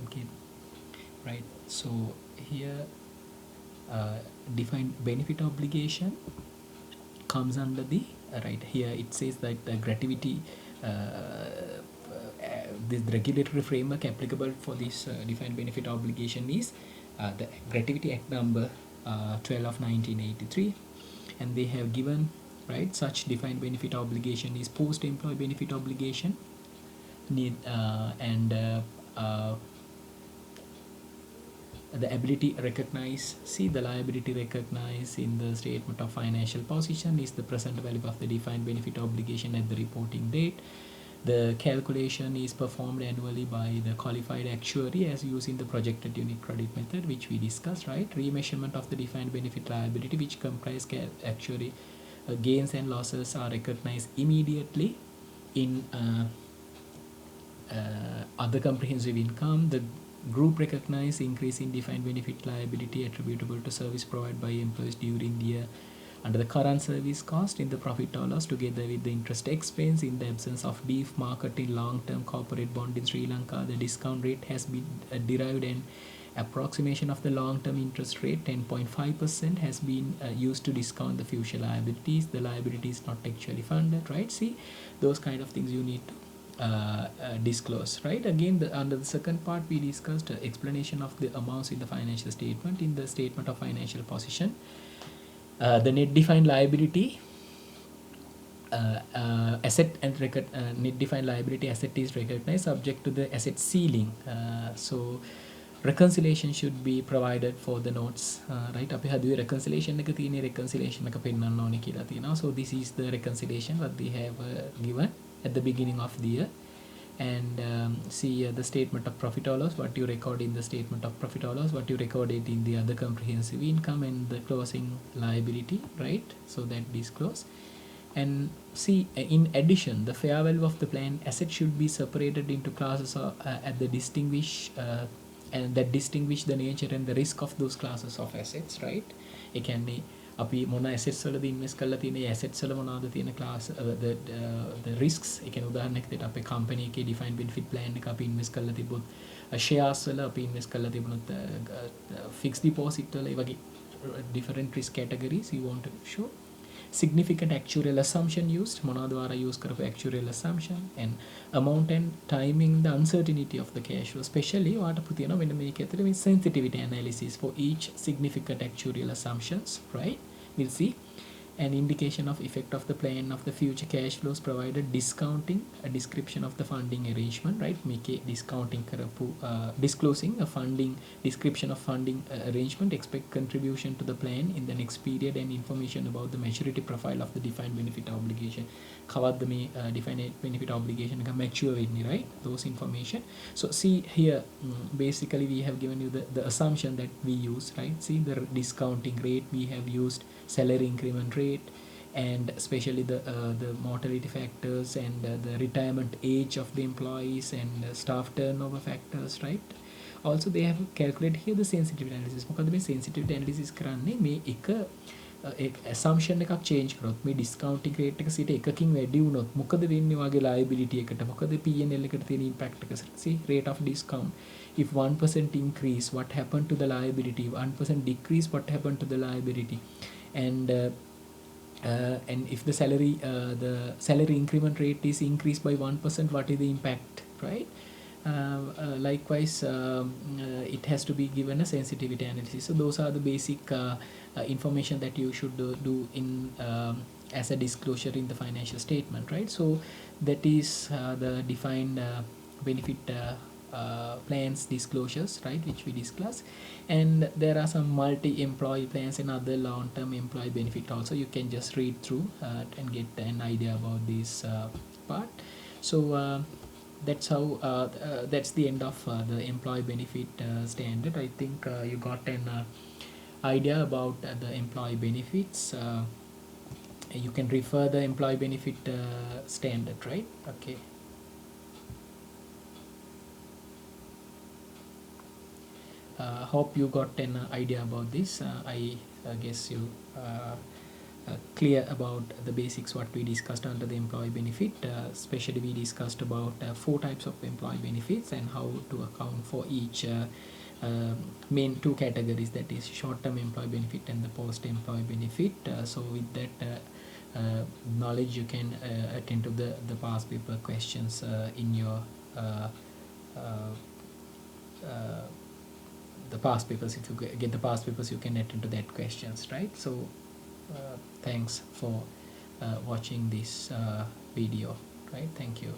MK, right? So here defined benefit obligation comes under the right here it says that the gratuity this regulatory framework applicable for this defined benefit obligation is the Gratuity Act number 12 of 1983, and they have given right such defined benefit obligation is post employee benefit obligation need and the ability recognize see the liability recognized in the statement of financial position is the present value of the defined benefit obligation at the reporting date. The calculation is performed annually by the qualified actuary as using the projected unit credit method, which we discussed, right? Remeasurement of the defined benefit liability, which comprise actuary gains and losses, are recognized immediately in other comprehensive income. The group recognized increase in defined benefit liability attributable to service provided by employees during the year under the current service cost in the profit or loss together with the interest expense in the absence of deep market in long-term corporate bond in Sri Lanka. The discount rate has been derived and approximation of the long-term interest rate 10.5% has been used to discount the future liabilities. The liability is not actually funded, right? See, those kind of things you need to disclose, right? Again, under the second part we discussed explanation of the amounts in the financial statement. In the statement of financial position, the net defined liability asset and net defined liability asset is recognized subject to the asset ceiling. So reconciliation should be provided for the notes, right? අපි හදුවේ reconciliation එක තියෙන reconciliation එක පෙන්වන්න ඕනේ කියලා තියෙනවා. So this is the reconciliation that they have given at the beginning of the year. And see the statement of profit or loss, what you record in the statement of profit or loss, what you recorded in the other comprehensive income, and the closing liability, right? So that disclose. And see, in addition, the fair value of the plan asset should be separated into classes at the and that distinguish the nature and the risk of those classes of assets, right? ඒ කියන්නේ අපි මොන assets වලද invest කරලා තියෙන, ඒ assets වල මොනවද තියෙන class the risks. ඒ කියන්නේ උදාහරණයක් විදිහට අපේ company එකේ defined benefit plan එක අපි invest කරලා තිබ්බොත් shares වල අපි invest කරලා තිබුණොත් fixed deposit වල ඒ වගේ different risk categories you want to show. Significant actuarial assumption used, මොනවද use කරපු actuarial assumption, and amount and timing the uncertainty of the cash flow. Especially වාට තියෙනවා මෙන්න මේක ඇතුලේ මේ sensitivity analysis for each significant actuarial assumptions, right? We'll see. An indication of effect of the plan of the future cash flows provided, discounting a description of the funding arrangement, right? Make a discounting karapu, disclosing a funding description of funding arrangement, expect contribution to the plan in the next period, and information about the maturity profile of the defined benefit obligation. Covered the defined benefit obligation mature, right? Those information. So see here, basically we have given you the assumption that we use, right? See the discounting rate we have used, salary increment rate, and especially the mortality factors and the retirement age of the employees and staff turnover factors, right? Also they have calculated here the sensitivity analysis. මොකද මේ sensitivity analysis කරන්නේ මේ එක assumption එකක් change කරොත් මේ discounting rate එක 100කින් වැඩි වුණොත් මොකද වෙන්නේ වාගේ liability එකට, මොකද P&L එකට තියෙන impact එක. See rate of discount, if 1% increase what happened to the liability, 1% decrease what happened to the liability, and if the salary increment rate is increased by 1%, what is the impact, right? Likewise, it has to be given a sensitivity analysis. So those are the basic information that you should do in as a disclosure in the financial statement, right? So that is the defined benefit plans disclosures, right, which we discussed. And there are some multi-employee plans and other long-term employee benefit also. You can just read through and get an idea about this part. So that's how that's the end of the employee benefit standard. I think you got an idea about the employee benefits. You can refer the employee benefit standard, right? Okay. Hope you got an idea about this. I guess you clear about the basics what we discussed under the employee benefit. Especially we discussed about four types of employee benefits and how to account for each main two categories, that is short-term employee benefit and the post-employee benefit. So with that knowledge, you can attend to the past paper questions in your uh, uh, uh, the past papers. If you get the past papers, you can attend to that questions, right? So thanks for watching this video, right? Thank you.